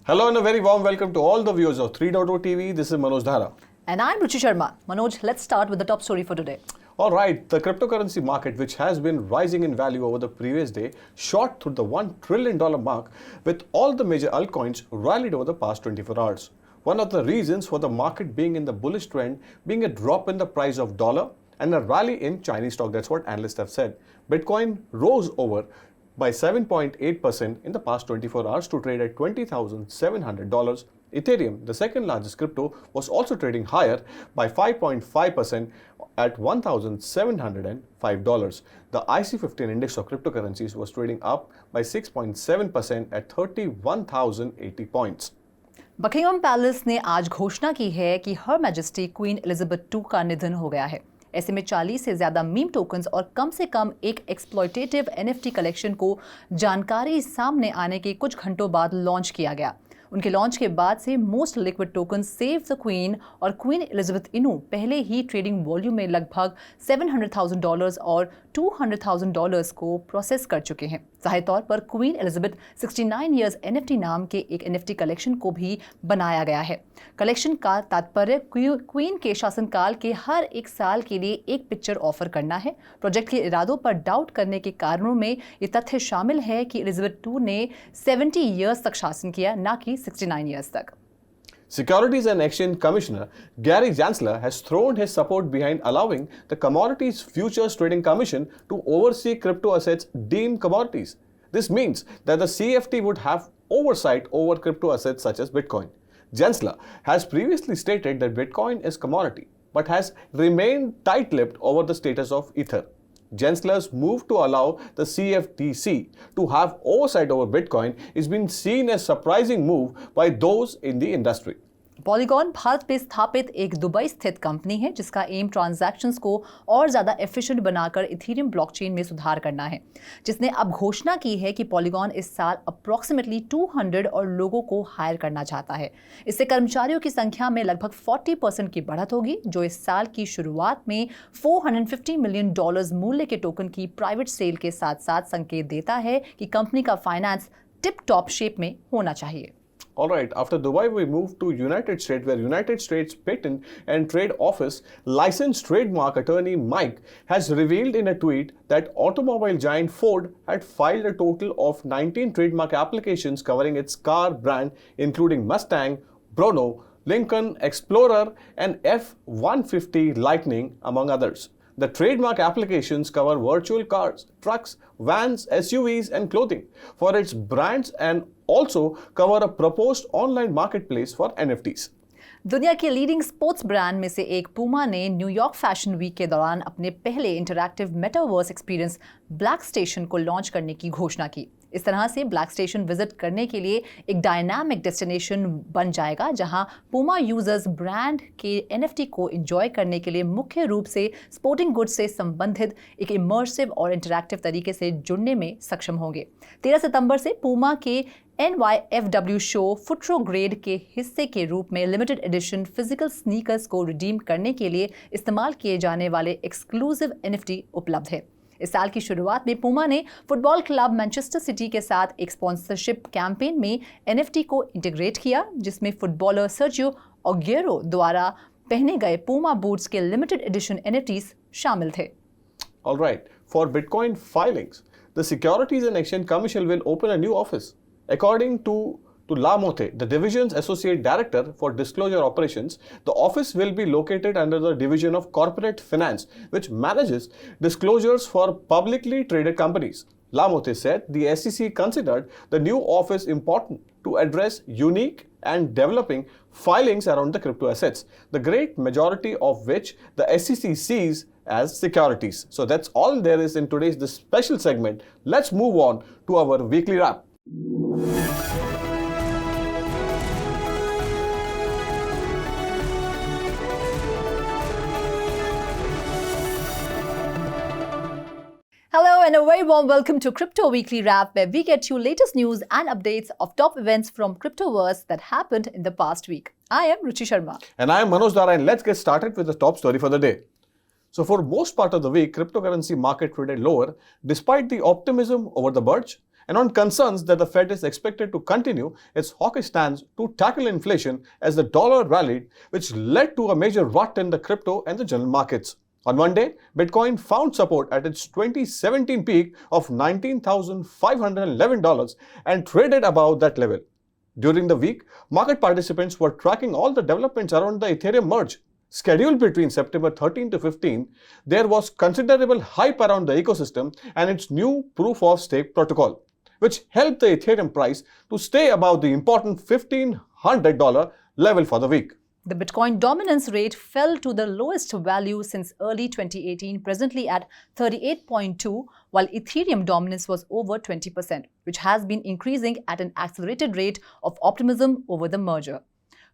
Hello and a very warm welcome to all the viewers of 3.0 TV. This is Manoj Dhara. And I'm Ruchi Sharma. Manoj, let's start with the top story for today. All right, the cryptocurrency market, which has been rising in value over the previous day, shot through the $1 trillion mark, with all the major altcoins rallied over the past 24 hours. One of the reasons for the market being in the bullish trend being a drop in the price of dollar and a rally in Chinese stock. That's what analysts have said. Bitcoin rose over by 7.8% in the past 24 hours to trade at $20,700. Ethereum, the second largest crypto, was also trading higher by 5.5% at $1,705. The IC15 index of cryptocurrencies was trading up by 6.7% at 31,080 points. Buckingham palace ने आज घोषणा की है कि हर majesty queen Elizabeth II का निधन हो गया है। ऐसे में 40 से ज्यादा मीम टोकन्स और कम से कम एक एक्सप्लॉयटेटिव NFT कलेक्शन को जानकारी सामने आने के कुछ घंटों बाद लॉन्च किया गया। उनके लॉन्च के बाद से most liquid token save the queen और क्वीन एलिजाबेथ इनू पहले ही ट्रेडिंग वॉल्यूम में लगभग $700,000 और $200,000 को प्रोसेस कर चुके हैं। जाहिर तौर पर क्वीन एलिजाबेथ 69 इयर्स NFT नाम के एक NFT कलेक्शन को भी बनाया गया है। कलेक्शन का तात्पर्य क्वीन के शासनकाल के हर एक साल के लिए एक पिक्चर ऑफर करना है। प्रोजेक्ट के इरादों पर डाउट करने के कारणों में ये तथ्य शामिल है कि एलिजाबेथ II ने 70 इयर्स तक शासन किया, ना कि 69 years तक। Securities and Exchange Commissioner Gary Gensler has thrown his support behind allowing the Commodities Futures Trading Commission to oversee crypto assets deemed commodities. This means that the CFT would have oversight over crypto assets such as Bitcoin. Gensler has previously stated that Bitcoin is commodity, but has remained tight-lipped over the status of Ether. Gensler's move to allow the CFTC to have oversight over Bitcoin is being seen as a surprising move by those in the industry. Polygon Bharat में स्थापित एक Dubai स्थित company है जिसका M transactions को और ज़्यादा efficient बनाकर इथेरियम ब्लॉकचेन में सुधार करना है, जिसने अब घोषणा की है कि पॉलीगॉन इस साल अप्रॉक्सीमेटली 200 और लोगों को हायर करना चाहता है। इससे कर्मचारियों की संख्या में लगभग 40% की बढ़त होगी, जो इस साल की शुरुआत में $450 मिलियन मूल्य के टोकन की प्राइवेट सेल के साथ साथ संकेत देता है कि कंपनी का फाइनेंस टिप टॉप शेप में होना चाहिए। All right, after Dubai, we move to United States, where United States Patent and Trade Office licensed trademark attorney Mike has revealed in a tweet that automobile giant Ford had filed a total of 19 trademark applications covering its car brand, including Mustang, Bruno, Lincoln Explorer, and F-150 Lightning, among others. The trademark applications cover virtual cars, trucks, vans, SUVs, and clothing for its brands and also cover a proposed online marketplace for NFTs. दुनिया के leading sports brand में से एक Puma ने New York fashion week के दौरान अपने पहले interactive metaverse experience black station को लॉन्च करने की घोषणा की। इस तरह से ब्लैक स्टेशन विजिट करने के लिए एक डायनामिक डेस्टिनेशन बन जाएगा, जहां पूमा यूजर्स ब्रांड के NFT को एंजॉय करने के लिए मुख्य रूप से स्पोर्टिंग गुड्स से संबंधित एक इमर्सिव और इंटरैक्टिव तरीके से जुड़ने में सक्षम होंगे। 13 सितंबर से पूमा के NYFW शो फुटरो ग्रेड के हिस्से के रूप में लिमिटेड एडिशन फिजिकल स्नीकर्स को रिडीम करने के लिए इस्तेमाल किए जाने वाले एक्सक्लूसिव NFT उपलब्ध है। इस साल की शुरुआत में पूमा ने फुटबॉल क्लब मैनचेस्टर सिटी के साथ एक स्पॉन्सरशिप कैंपेन में NFT को इंटीग्रेट किया, जिसमें फुटबॉलर सर्जियो अग्यूरो द्वारा पहने गए पूमा बूट्स के लिमिटेड एडिशन NFTs शामिल थे। All right, for Bitcoin filings, the Securities and Exchange Commission will open a new office. According to Lamote, the division's associate director for disclosure operations, the office will be located under the Division of Corporate Finance, which manages disclosures for publicly traded companies. Lamote said the SEC considered the new office important to address unique and developing filings around the crypto assets, the great majority of which the SEC sees as securities. So that's all there is in today's this special segment. Let's move on to our weekly wrap. Hello and a very warm welcome to Crypto Weekly Wrap, where we get you latest news and updates of top events from Cryptoverse that happened in the past week. I am Ruchi Sharma. And I am Manoj Dhara, and let's get started with the top story for the day. So for most part of the week, cryptocurrency market traded lower despite the optimism over the Burj And on concerns that the Fed is expected to continue its hawkish stance to tackle inflation as the dollar rallied, which led to a major rut in the crypto and the general markets. On Monday, Bitcoin found support at its 2017 peak of $19,511 and traded above that level. During the week, market participants were tracking all the developments around the Ethereum merge. Scheduled between September 13 to 15, there was considerable hype around the ecosystem and its new proof of stake protocol, which helped the Ethereum price to stay above the important $1,500 level for the week. The Bitcoin dominance rate fell to the lowest value since early 2018, presently at 38.2, while Ethereum dominance was over 20%, which has been increasing at an accelerated rate of optimism over the merger.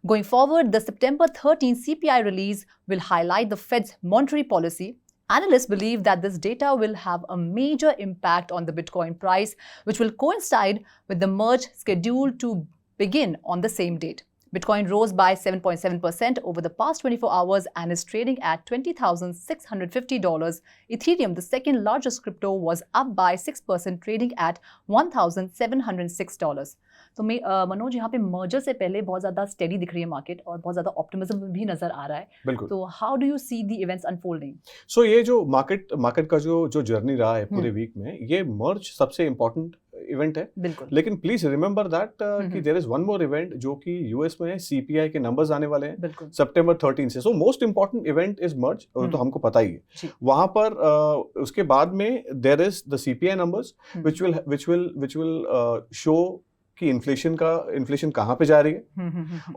Going forward, the September 13 CPI release will highlight the Fed's monetary policy. Analysts believe that this data will have a major impact on the Bitcoin price, which will coincide with the merge scheduled to begin on the same date. Bitcoin rose by 7.7% over the past 24 hours and is trading at $20,650. Ethereum, the second largest crypto, was up by 6%, trading at $1,706. तो मनोज, यहाँ पे merger से पहले बहुत ज़्यादा steady दिख रही है मार्केट और बहुत ज़्यादा ऑप्टिमिज्म भी नज़र आ रहा है. बिल्कुल. तो how do you see the events unfolding? So ये जो मार्केट का जो जर्नी रहा है पूरे वीक में, ये मर्ज सबसे इम्पोर्टेंट इवेंट है. बिल्कुल. लेकिन प्लीज रिमेंबर दैट कि there is one more event जो कि यूएस में सीपीआई के नंबर्स आने वाले हैं सितंबर 13 से. So most important event is merge, तो हमको पता ही है. वहां पर उसके बाद में there is the CPI numbers which will show कि इन्फ्लेशन कहाँ पे जा रही है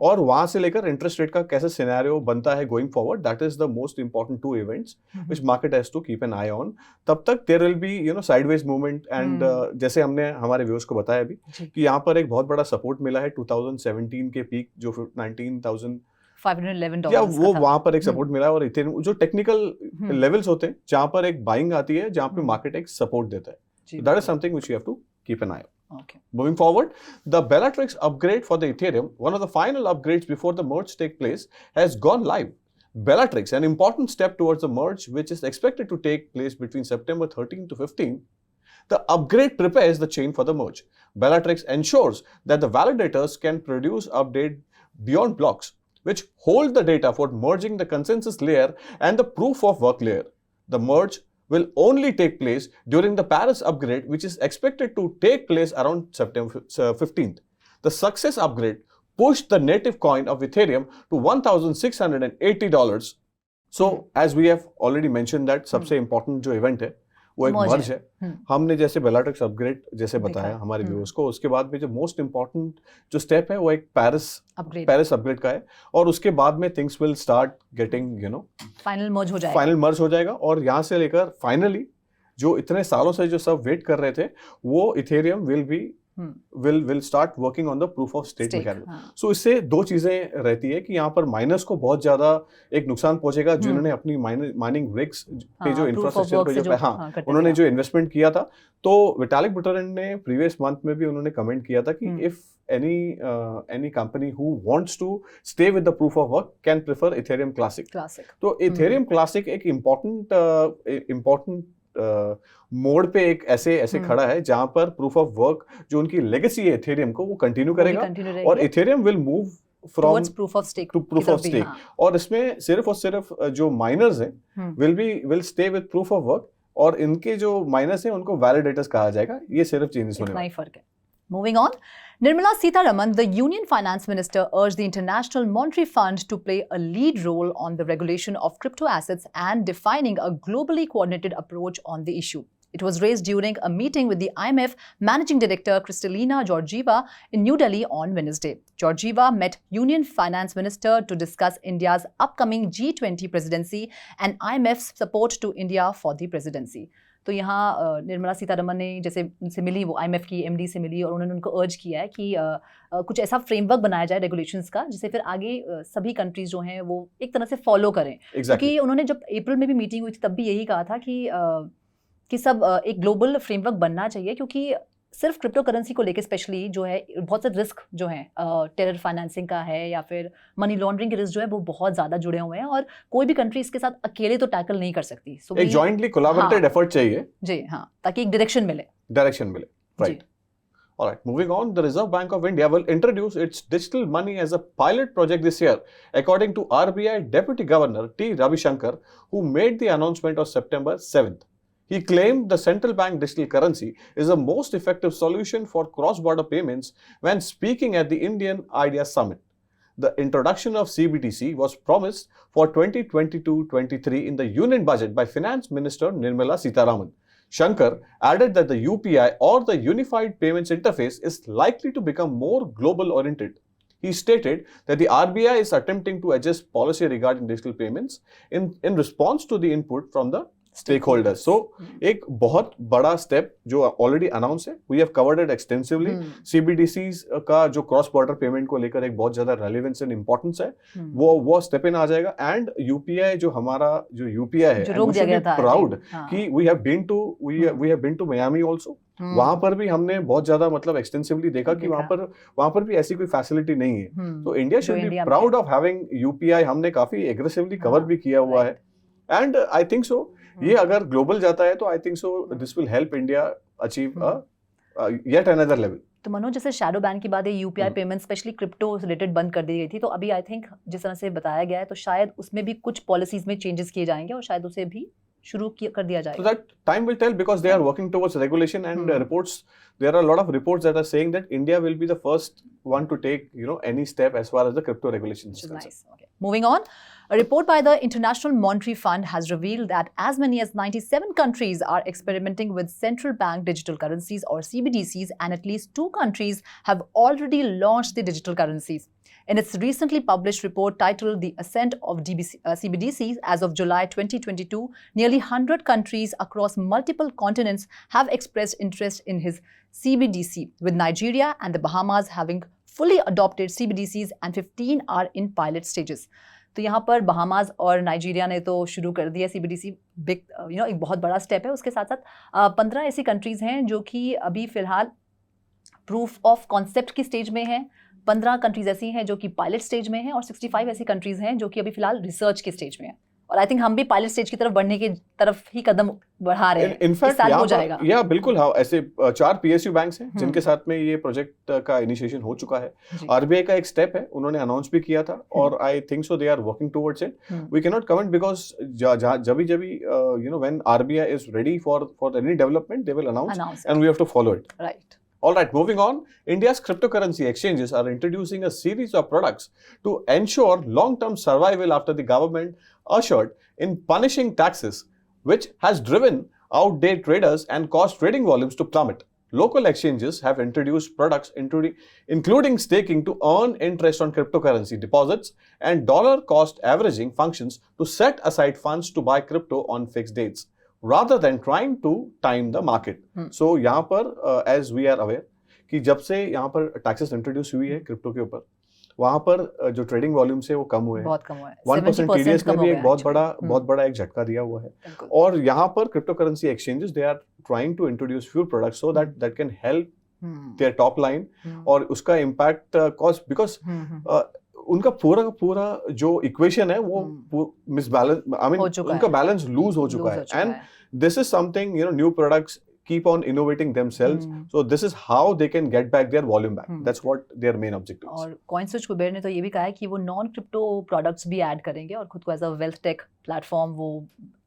और वहां से लेकर इंटरेस्ट रेट का कैसा सिनेरियो बनता है going forward. That is the most important two events which market has to keep an eye on. तब तक there will be sideways movement and जैसे हमने हमारे व्यूअर्स को बताया भी कि यहाँ पर एक बहुत बड़ा सपोर्ट मिला है 2017 के पीक जो $19,511 या वो वहां पर एक सपोर्ट मिला है. और इथेरियम जो टेक्निकल लेवल्स होते हैं जहां पर एक बाइंग आती है, जहां पे मार्केट एक सपोर्ट देता है. That is something which you have to keep an eye on. Okay. Moving forward, the Bellatrix upgrade for the Ethereum, one of the final upgrades before the merge take place, has gone live. Bellatrix, an important step towards the merge, which is expected to take place between September 13 to 15, the upgrade prepares the chain for the merge. Bellatrix ensures that the validators can produce update beyond blocks, which hold the data for merging the consensus layer and the proof of work layer. The merge will only take place during the Paris upgrade, which is expected to take place around September 15th. The success upgrade pushed the native coin of Ethereum to $1,680. So, as we have already mentioned that सबसे important जो event है वो एक मर्ज है. हमने जैसे Bellatrix upgrade जैसे बताया हमारे व्यूअर्स को, उसके बाद में जो मोस्ट इंपॉर्टेंट जो स्टेप है वो एक पेरिस अपग्रेड का है. और उसके बाद में things will start getting final merge हो जाएगा. और यहाँ से लेकर फाइनली जो इतने सालों से जो सब वेट कर रहे थे वो Ethereum will start working on the proof of stake mechanism. So इससे दो चीजें रहती है कि यहाँ पर माइनर्स को बहुत ज्यादा एक नुकसान पहुंचेगा जिन्होंने अपनी माइनिंग रिग्स पे जो इंफ्रास्ट्रक्चर पे जो उन्होंने जो इन्वेस्टमेंट किया था. तो विटालिक बुटेरिन ने प्रीवियस मंथ में भी उन्होंने कमेंट किया था कि if any company who wants to stay with the proof of work can prefer Ethereum Classic. तो Ethereum Classic एक important मोड पे एक ऐसे खड़ा है जहां पर प्रूफ ऑफ वर्क जो उनकी लेगेसी है इथेरियम को वो कंटिन्यू करेगा और Ethereum will move from proof of stake to proof of stake. और इसमें सिर्फ और सिर्फ जो माइनर्स हैं will stay with proof of work और इनके जो माइनर्स हैं उनको वैलिडेटर्स कहा जाएगा. ये सिर्फ चेंजेस होने वाले हैं. Moving on, Nirmala Sitharaman, the Union Finance Minister, urged the International Monetary Fund to play a lead role on the regulation of crypto assets and defining a globally coordinated approach on the issue. It was raised during a meeting with the IMF Managing Director Kristalina Georgieva in New Delhi on Wednesday. Georgieva met Union Finance Minister to discuss India's upcoming G20 presidency and IMF's support to India for the presidency. तो यहाँ निर्मला सीतारमन ने जैसे उनसे मिली, वो IMF की MD से मिली और उन्होंने उनको अर्ज किया है कि कुछ ऐसा फ्रेमवर्क बनाया जाए रेगुलेशंस का जिससे फिर आगे सभी कंट्रीज जो हैं वो एक तरह से फॉलो करें. क्योंकि उन्होंने जब अप्रैल में भी मीटिंग हुई थी तब भी यही कहा था कि सब एक ग्लोबल फ्रेमवर्क बनना चाहिए क्योंकि सिर्फ क्रिप्टो करेंसी को लेके स्पेशली जो है बहुत से रिस्क जो है टेरर फाइनेंसिंग का है या फिर मनी लॉन्ड्रिंग के रिस्क जो है वो बहुत ज़्यादा जुड़े हुए हैं और कोई भी कंट्री इसके साथ अकेले तो टैकल नहीं कर सकती. एक जॉइंटली कोलैबोरेटेड एफर्ट चाहिए जी. हाँ, ताकि एक डायरेक्शन मिले. Right. All right, moving on, the Reserve Bank of India will introduce its digital money as a pilot project this year, according to RBI Deputy Governor T. Ravishankar, who made the announcement on September 7th. He claimed the central bank digital currency is the most effective solution for cross-border payments when speaking at the Indian Idea Summit. The introduction of CBDC was promised for 2022-23 in the Union Budget by Finance Minister Nirmala Sitharaman. Shankar added that the UPI or the Unified Payments Interface is likely to become more global oriented. He stated that the RBI is attempting to adjust policy regarding digital payments in response to the input from the stakeholders. So, एक बहुत बड़ा step जो already announce है, we have covered it extensively. CBDCs का जो cross border payment को लेकर एक बहुत ज्यादा रेलेवेंस एंड इंपॉर्टेंस है, वो स्टेप इन आ जाएगा. एंड यूपीआई जो हमारा जो यूपीआई है, प्राउड कि we have been to Miami also. वहां पर भी हमने बहुत ज्यादा मतलब एक्सटेंसिवली देखा कि वहां पर भी ऐसी कोई फैसिलिटी नहीं है. तो India should be proud of having UPI. हमने काफी एग्रेसिवली कवर भी किया हुआ है. एंड आई थिंक सो ये अगर ग्लोबल जाता है तो आई think so this will help India achieve yet another level. तो मनोज, जैसे शैडो बैन के बाद ये UPI payment specially crypto related बंद कर दी गई थी, तो अभी आई थिंक जिस तरह से बताया गया है तो शायद उसमें भी कुछ पॉलिसीज में चेंजेस किए जाएंगे और शायद उसे भी शुरू कर दिया जाएगा. So that time will tell because they are working towards regulation and reports. There are a lot of reports that are saying that India will be the first one to take, any step as far as the crypto regulation is concerned. Nice. Okay. Moving on, a report by the International Monetary Fund has revealed that as many as 97 countries are experimenting with central bank digital currencies or CBDCs, and at least 2 countries have already launched the digital currencies. In its recently published report titled The Ascent of CBDCs as of July 2022, nearly 100 countries across multiple continents have expressed interest in his CBDC, with Nigeria and the Bahamas having fully adopted CBDCs and 15 are in pilot stages. तो यहाँ पर Bahamas और Nigeria ने तो शुरू कर दिया CBDC. Big एक बहुत बड़ा स्टेप है. उसके साथ साथ 15 ऐसी कंट्रीज़ हैं जो कि अभी फ़िलहाल प्रूफ ऑफ कॉन्सेप्ट की स्टेज में हैं. 15 कंट्रीज ऐसी हैं जो कि पायलट स्टेज में हैं और 65 ऐसी कंट्रीज हैं जो कि अभी फिलहाल रिसर्च के स्टेज में हैं. और आई थिंक हम भी पायलट स्टेज की तरफ बढ़ने की तरफ ही कदम बढ़ा रहे हैं. इनफैक्ट हो जाएगा. या बिल्कुल. हाँ, ऐसे 4 PSU बैंक्स हैं जिनके साथ में ये प्रोजेक्ट का इनिशिएशन हो चुका है. आरबीआई का एक स्टेप है, उन्होंने अनाउंस भी किया था और I think so they are working towards it. We can not comment because जब when RBI is ready for any development they will announce and we have to follow it. Right. All right, moving on, India's cryptocurrency exchanges are introducing a series of products to ensure long-term survival after the government ushered in punishing taxes, which has driven out day traders and caused trading volumes to plummet. Local exchanges have introduced products including staking to earn interest on cryptocurrency deposits and dollar-cost averaging functions to set aside funds to buy crypto on fixed dates, rather than trying to time the market. So यहाँ पर as we are aware कि जब से यहाँ पर taxes introduce हुई है crypto के ऊपर, वहाँ पर जो ट्रेडिंग वॉल्यूम से वो कम हुए हैं. बहुत कम हुआ है. 1% TDS ने भी एक बहुत बड़ा एक झटका दिया हुआ है. और यहाँ पर crypto currency exchanges they are trying to introduce few products so that can help their top line. और उसका इम्पैक्ट कॉज बिकॉज उनका पूरा जो इक्वेशन है वो मिसबैलेंस, आई मीन उनका बैलेंस लूज हो चुका है. And this is something new products keep on innovating themselves. So this is how they can get back their volume back. That's what their main objective is. और CoinSwitch Kuber ने तो ये भी कहा है कि वो नॉन क्रिप्टो प्रोडक्ट्स भी ऐड करेंगे और खुद को as a wealth tech platform वो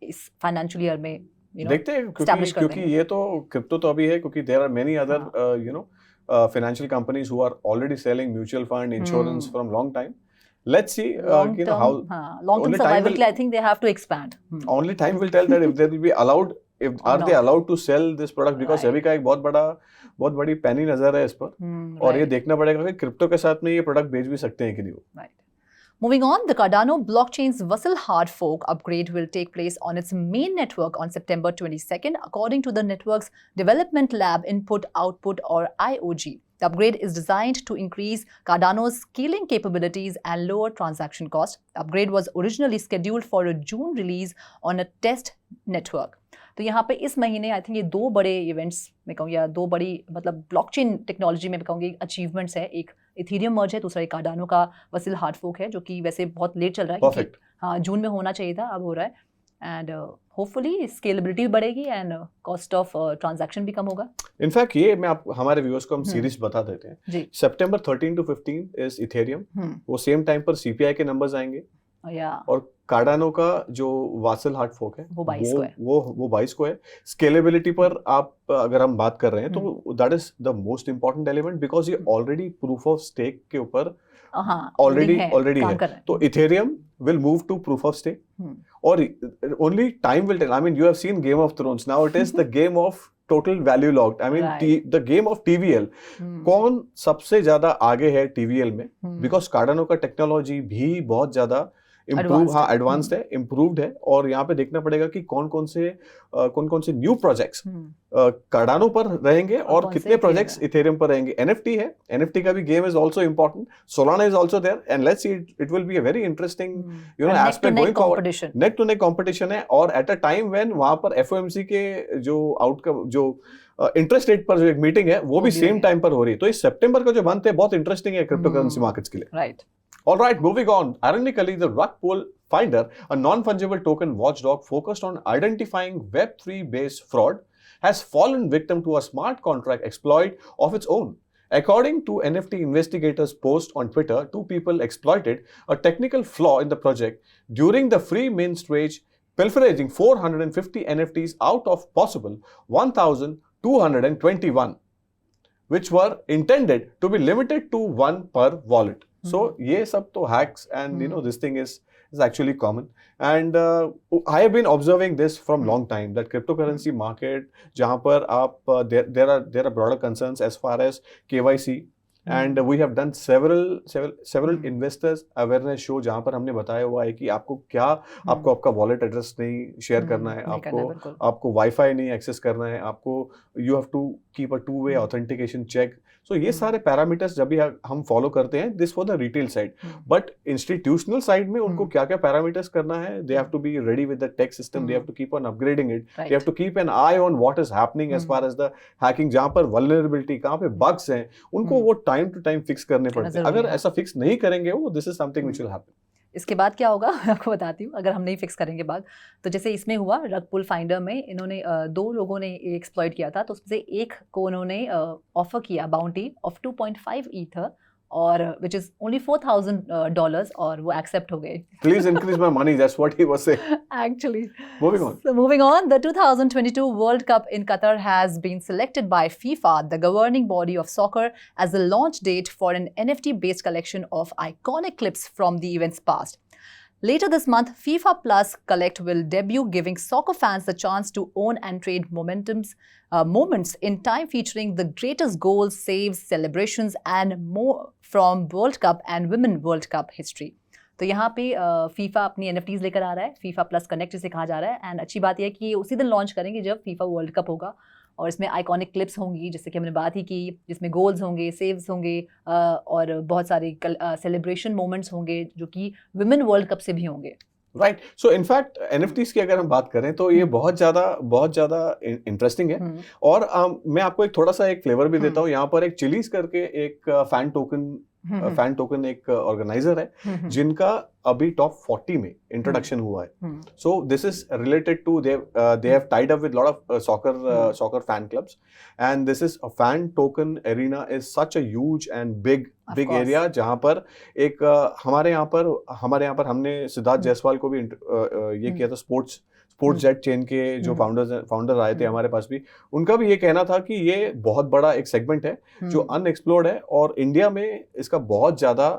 इस फाइनेंशियल ईयर में देखते हैं. क्योंकि ये तो क्रिप्टो तो अभी है, क्योंकि there are many other financial companies who are already selling mutual fund insurance from long time. Let's see how long-term survival के लिए I think they have to expand. Only time will tell that if they will be allowed, they allowed to sell this product, because अभी का एक बहुत बड़ी पैनी नजर है इस पर. और ये देखना पड़ेगा कि क्रिप्टो के साथ में ये प्रोडक्ट बेच भी सकते हैं कि नहीं. Right. Moving on, the Cardano blockchain's Vasil hard fork upgrade will take place on its main network on September 22nd, according to the network's Development Lab Input Output or IOG. The upgrade is designed to increase Cardano's scaling capabilities and lower transaction cost. The upgrade was originally scheduled for a June release on a test network. तो यहाँ पे इस महीने I think ये 2 बड़े events में कहूँ, या 2 बड़ी मतलब ब्लॉकचेन टेक्नोलॉजी में कहूँगी अचीवमेंट्स है. एक इथेरियम मर्ज है, दूसरा एक कार्डानो का वसिल हार्ड फोर्क है, जो कि वैसे बहुत लेट चल रहा है. Perfect. हाँ, जून में होना चाहिए था, अब हो रहा है. एंड होपफुली स्केलेबिलिटी भी बढ़ेगी एंड कॉस्ट ऑफ ट्रांजैक्शन भी कम होगा. इनफैक्ट ये मैं आप हमारे व्यूअर्स को हम सीरीज बता देते हैं. जी. सितंबर 13 to 15 इज इथेरियम. वो सेम टाइम पर सीपीआई के नंबर्स आएंगे. और कार्डानो का जो वासल हार्ड फोक है वो 22 को है. वो 22 को है. स्केलेबिलिटी पर आप अगर हम बात कर रहे हैं तो that is the most important element because ये ऑलरेडी प्रूफ ऑफ स्टेक के ऊपर ऑलरेडी है. तो Ethereum will move to proof of stake or only time will tell. I mean, you have seen Game of Thrones. Now it is the game of total value locked. I mean, the game of TVL. कौन सबसे ज्यादा आगे है TVL में? Because Cardano का technology भी बहुत ज्यादा एडवांस्ड है, इम्प्रूव्ड है. और यहाँ पे देखना पड़ेगा कि कौन कौन से न्यू प्रोजेक्ट्स कार्डानो पर रहेंगे और कितने प्रोजेक्ट्स इथेरियम पर रहेंगे. एनएफटी है, एनएफटी का भी game is also important. Solana is also there and let's see it will be a very interesting aspect going forward. Neck to neck competition है और एट अ टाइम व्हेन वहां पर FOMC के जो outcome जो interest rate पर जो एक मीटिंग है वो भी सेम टाइम पर हो रही है. तो इस सितंबर का जो मंथ है बहुत इंटरेस्टिंग है क्रिप्टो करेंसी मार्केट्स के लिए. Right. All right, moving on. Ironically, the rug pull finder, a non-fungible token watchdog focused on identifying Web3-based fraud, has fallen victim to a smart contract exploit of its own. According to NFT investigators' post on Twitter, 2 people exploited a technical flaw in the project during the free mint stage, pilfering 450 NFTs out of possible 1,221, which were intended to be limited to one per wallet. So ये सब तो hacks and this thing is actually common and I have been observing this from long time that cryptocurrency market जहाँ पर आप there are broader concerns as far as KYC and we have done several investors awareness show जहाँ पर हमने बताया हुआ है कि आपको आपका वॉलेट एड्रेस नहीं शेयर करना है, आपको वाईफाई नहीं एक्सेस करना है, आपको you have to keep a two-way authentication check. So ये सारे पैरामीटर्स जब भी हम फॉलो करते हैं this for the retail side. But institutional side में उनको क्या क्या पैरामीटर्स करना है, they have to be ready with the tech system, they have to keep on upgrading it, they have to keep an eye on what is happening as far as the hacking. जहां पर vulnerability, कहां पे bugs हैं, उनको वो time to time fix करने पड़ते हैं. अगर ऐसा फिक्स नहीं करेंगे वो this is something which will happen. इसके बाद क्या होगा मैं आपको बताती हूँ. अगर हम नहीं फिक्स करेंगे बाग, तो जैसे इसमें हुआ रग पुल फाइंडर में इन्होंने 2 लोगों ने एक्सप्लॉइट किया था. तो उसमें से एक को उन्होंने ऑफर किया बाउंटी ऑफ 2.5 ईथर और which is only $4,000 और वो एक्सेप्ट हो गए. Please increase my money, that's what he was saying. Actually. Moving on, the 2022 World Cup in Qatar has been selected by FIFA, the governing body of soccer, as the launch date for an NFT-based collection of iconic clips from the event's past. Later this month, FIFA Plus Collect will debut, giving soccer fans the chance to own and trade moments in time featuring the greatest goals, saves, celebrations and more from World Cup and Women World Cup history. तो यहाँ पे FIFA अपनी NFTs लेकर आ रहा है, FIFA Plus Connect जिसे कहा जा रहा है. एंड अच्छी बात यह है कि ये उसी दिन लॉन्च करेंगे जब FIFA वर्ल्ड कप होगा और इसमें आइकॉनिक क्लिप्स होंगी जैसे कि हमने बात ही की, जिसमें गोल्स होंगे, सेव्स होंगे और बहुत सारे सेलिब्रेशन मोमेंट्स होंगे जो कि विमेन वर्ल्ड कप से भी होंगे. राइट. सो इनफैक्ट NFTs की अगर हम बात करें तो ये बहुत ज़्यादा इंटरेस्टिंग है. और मैं आपको एक थोड़ा सा एक फ्लेवर भी देता हूँ. यहाँ पर एक चिलीज करके एक फैन टोकन एक ऑर्गेनाइजर है जिनका अभी टॉप 40 में इंट्रोडक्शन हुआ है. So this is related to they have tied up with lot of soccer fan clubs and this is a fan token arena is such a huge and big area जहां पर एक हमारे यहाँ पर हमने सिद्धार्थ जायसवाल को भी ये किया था. स्पोर्ट्स जेट चेन के जो फाउंडर आए थे हमारे पास भी, उनका भी ये कहना था कि ये बहुत बड़ा एक सेगमेंट है जो अनएक्सप्लोर्ड है और इंडिया में इसका बहुत ज्यादा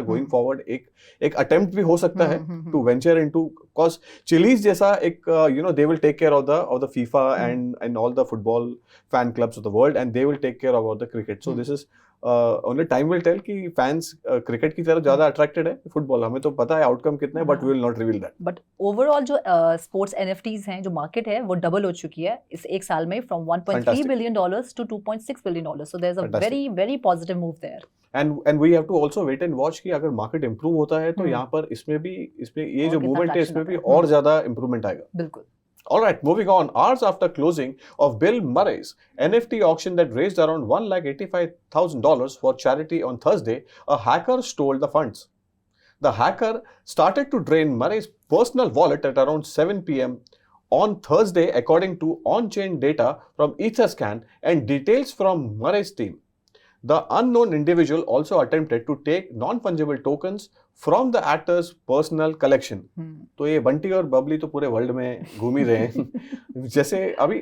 गोइंग फॉरवर्ड एक अटेम्प्ट भी हो सकता है to venture into. Because Chiliz जैसा एक they will take care of the FIFA and all the football fan clubs of the world and they will take care about the cricket. So this is only time will tell कि fans cricket की तरफ ज्यादा attracted है. Football हमें तो पता है outcome कितना है but we will not reveal that. But overall जो स्पोर्ट्स NFTs हैं, जो मार्केट है वो डबल हो चुकी है इस एक साल में from $1.3 billion to $2.6 billion. So there's a very positive move there. And we have to also wait and watch कि अगर मार्केट इंप्रूव होता है तो यहाँ पर इसमें ये जो मूवमेंट है इसमें भी और ज्यादा इंप्रूवमेंट आएगा. बिल्कुल. All right, moving on. Hours after closing of Bill Murray's NFT auction that raised around $185,000 for charity on Thursday, a hacker stole the funds. The hacker started to drain Murray's personal wallet at around 7 p.m. on Thursday, according to on-chain data from Etherscan and details from Murray's team. The unknown individual also attempted to take non-fungible tokens from the actor's personal collection. तो ये बंटी और बबली तो पूरे world में घूम ही रहे हैं. जैसे अभी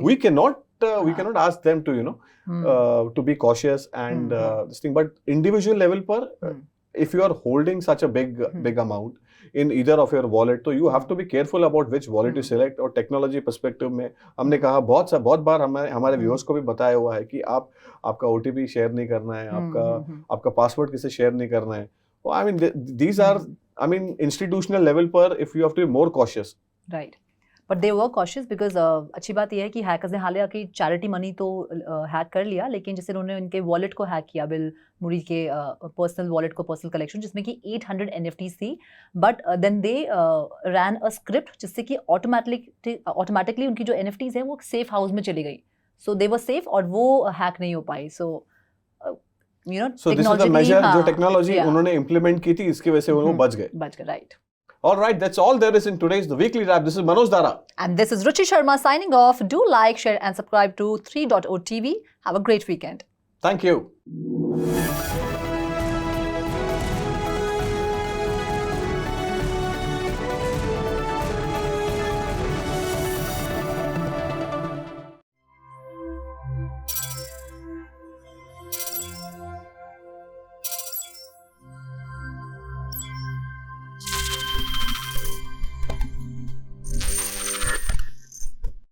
we cannot ask them to to be cautious and this thing, but individual level पर if you are holding such a big amount in either of your wallet, so you have to be careful about which wallet you select. और technology perspective में हमने कहा बहुत बार हमारे viewers को भी बताया हुआ है कि आपका OTP शेयर नहीं करना है, आपका पासवर्ड किसे शेयर नहीं करना है. I mean these are institutional level पर if you have to be more cautious. Right. But they were cautious because अच्छी बात यह है कि हैकर्स ने हालांकि चैरिटी मनी तो हैक कर लिया, लेकिन जैसे उन्होंने उनके वॉलेट को हैक किया, बिल मुरी के पर्सनल वॉलेट को, पर्सनल कलेक्शन, जिसमें कि 800 NFTs थी. But then they ran a script जिससे कि ऑटोमेटिकली उनकी जो NFTs है वो सेफ हाउस में चली गई. सो दे वर सेफ और वो हैक नहीं हो पाई. सो So this is the measure जो टेक्नोलॉजी उन्होंने इम्प्लीमेंट की थी, इसकी वजह से वो बच गए. Right. All right, that's all there is in today's The Weekly Wrap. This is Manoj Dara. And this is Ruchi Sharma signing off. Do like, share and subscribe to 3.0 TV. Have a great weekend. Thank you.